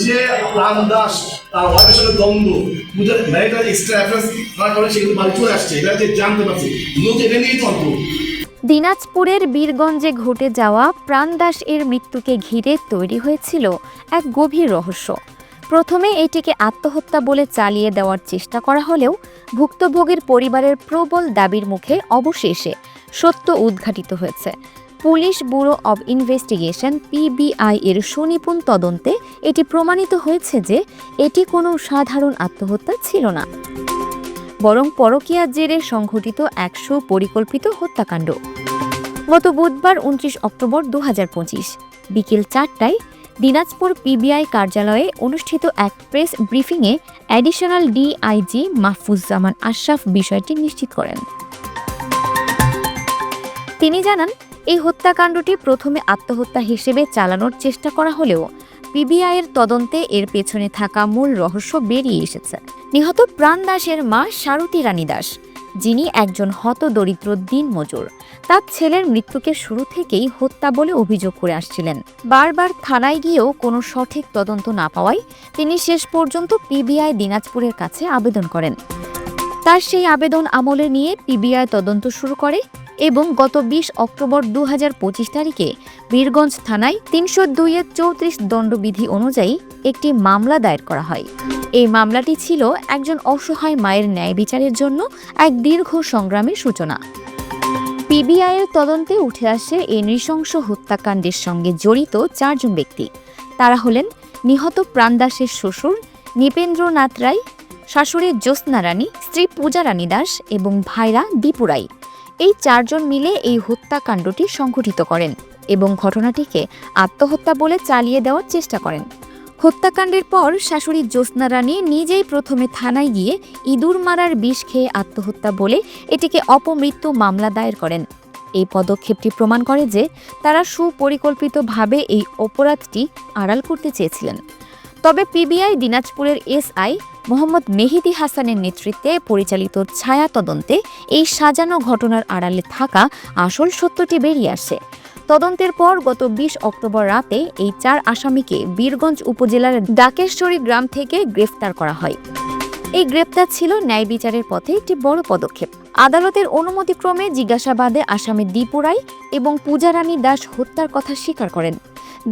যে প্রাণ দাস তার ওয়াইফের সঙ্গে দ্বন্দ্ব, বুঝলেন ম্যারিটাল এক্সট্রা অ্যাফেয়ার্স তার কারণে সেগুলো বাড়ি চলে আসছে, এটা যে জানতে পারছি লোক এটা নিয়েই তর্ক। দিনাজপুরের বীরগঞ্জে ঘটে যাওয়া প্রাণদাস এর মৃত্যুকে ঘিরে তৈরি হয়েছিল এক গভীর রহস্য। প্রথমে এটিকে আত্মহত্যা বলে চালিয়ে দেওয়ার চেষ্টা করা হলেও ভুক্তভোগীর পরিবারের প্রবল দাবির মুখে অবশেষে সত্য উদ্ঘাটিত হয়েছে। Police bureau of investigation PBI এর সুনিপুণ তদন্তে এটি প্রমাণিত হয়েছে যে এটি কোনো সাধারণ আত্মহত্যা ছিল না, বরং পরকীয়ার জেরে সংঘটিত এক সুপরিকল্পিত হত্যাকাণ্ড। গত বুধবার ২৯ অক্টোবর ২০২৫ বিকেল ৪টায় দিনাজপুর পিবিআই কার্যালয়ে অনুষ্ঠিত এক প্রেস ব্রিফিংয়ে অ্যাডিশনাল ডিআইজি মাহফুজ্জামান আশরাফ বিষয়টি নিশ্চিত করেন। তিনি জানান, এই হত্যাকাণ্ডটি প্রথমে আত্মহত্যা হিসেবে চালানোর চেষ্টা করা হলেও পিবিআইয়ের তদন্তে এর পেছনে থাকা মূল রহস্য বেরিয়ে এসেছে। নিহত প্রাণদাসের মা সারথী রানী দাস, যিনি একজন হতদরিদ্র দিনমজুর, তার ছেলের মৃত্যুকে শুরু থেকেই হত্যা বলে অভিযোগ করে আসছিলেন। বারবার থানায় গিয়েও কোনো সঠিক তদন্ত না পাওয়ায় তিনি শেষ পর্যন্ত পিবিআই দিনাজপুরের কাছে আবেদন করেন। তার সেই আবেদন আমলে নিয়ে পিবিআই তদন্ত শুরু করে এবং গত ২০ অক্টোবর ২০২৫ তারিখে বীরগঞ্জ থানায় ৩০২-এর ৩৪ দণ্ডবিধি অনুযায়ী একটি মামলা দায়ের করা হয়। এই মামলাটি ছিল একজন অসহায় মায়ের ন্যায় বিচারের জন্য এক দীর্ঘ সংগ্রামের সূচনা। পিবিআইয়ের তদন্তে উঠে আসে এই নৃশংস হত্যাকাণ্ডের সঙ্গে জড়িত ৪ জন ব্যক্তি। তারা হলেন নিহত প্রাণদাসের শ্বশুর নৃপেন্দ্রনাথ রায়, শাশুড়ি জ্যোৎস্না রানী, স্ত্রী পূজা রানী দাস এবং ভাইরা দীপু রায়। এই ৪ জন মিলে এই হত্যাকাণ্ডটি সংঘটিত করেন এবং ঘটনাটিকে আত্মহত্যা বলে চালিয়ে দেওয়ার চেষ্টা করেন। হত্যাকাণ্ডের পর শাশুড়ি জ্যোৎস্না রানী নিজেই প্রথমে থানায় গিয়ে ইঁদুর মারার বিষ খেয়ে আত্মহত্যা বলে এটিকে অপমৃত্যু মামলা দায়ের করেন। এই পদক্ষেপটি প্রমাণ করে যে তারা সুপরিকল্পিতভাবে এই অপরাধটি আড়াল করতে চেয়েছিলেন। তবে পিবিআই দিনাজপুরের এসআই মোহাম্মদ মেহেদী হাসানের নেতৃত্বে পরিচালিত ছায়া তদন্তে এই সাজানো ঘটনার আড়ালে থাকা আসল সত্যটি বেরিয়ে আসে। তদন্তের পর গত ২০ অক্টোবর রাতে এই ৪ আসামিকে বীরগঞ্জ উপজেলার ডাকেশ্বরী গ্রাম থেকে গ্রেফতার করা হয়। এই গ্রেপ্তার ছিল ন্যায় বিচারের পথে একটি বড় পদক্ষেপ। আদালতের অনুমতিক্রমে জিজ্ঞাসাবাদে আসামি দীপু রায় এবং পূজা রানী দাস হত্যার কথা স্বীকার করেন।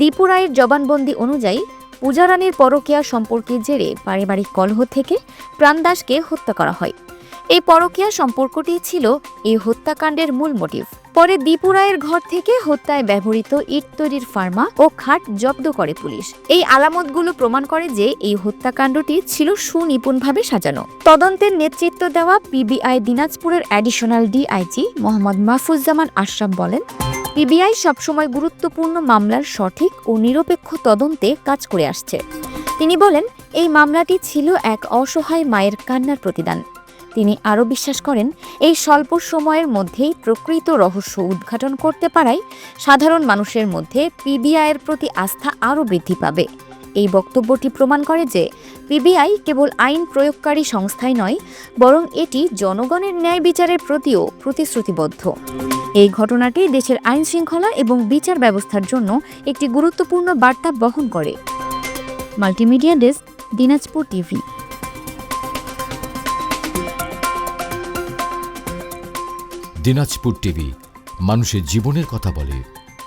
দীপু রায়ের জবানবন্দি অনুযায়ী পূজা রানীর পরকীয়া সম্পর্কের জেরে পারিবারিক কলহ থেকে প্রাণদাসকে হত্যা করা হয়। এই পরকীয়া সম্পর্কটি ছিল এই হত্যাকাণ্ডের মূল মোটিভ। পরে দীপু রায়ের ঘর থেকে হত্যায় ব্যবহৃত ইট তৈরির ফার্মা ও খাট জব্দ করে পুলিশ। এই আলামতগুলো প্রমাণ করে যে এই হত্যাকাণ্ডটি ছিল সুনিপুণভাবে সাজানো। তদন্তের নেতৃত্ব দেওয়া পিবিআই দিনাজপুরের অ্যাডিশনাল ডিআইজি মোহাম্মদ মাহফুজ্জামান আশরাফ বলেন, পিবিআই সবসময় গুরুত্বপূর্ণ মামলার সঠিক ও নিরপেক্ষ তদন্তে কাজ করে আসছে। তিনি বলেন, এই মামলাটি ছিল এক অসহায় মায়ের কান্নার প্রতিদান। তিনি আরও বিশ্বাস করেন, এই স্বল্প সময়ের মধ্যেই প্রকৃত রহস্য উদ্ঘাটন করতে পারায় সাধারণ মানুষের মধ্যে পিবিআইয়ের প্রতি আস্থা আরও বৃদ্ধি পাবে। এই বক্তব্যটি প্রমাণ করে যে পিবিআই কেবল আইন প্রয়োগকারী সংস্থাই নয়, বরং এটি জনগণের ন্যায় বিচারের প্রতিও প্রতিশ্রুতিবদ্ধ। এই ঘটনাটি দেশের আইন শৃঙ্খলা এবং বিচার ব্যবস্থার জন্য একটি গুরুত্বপূর্ণ বার্তা বহন করে। Multimedia desk, Dinajpur TV. Dinajpur TV মানুষের জীবনের কথা বলে।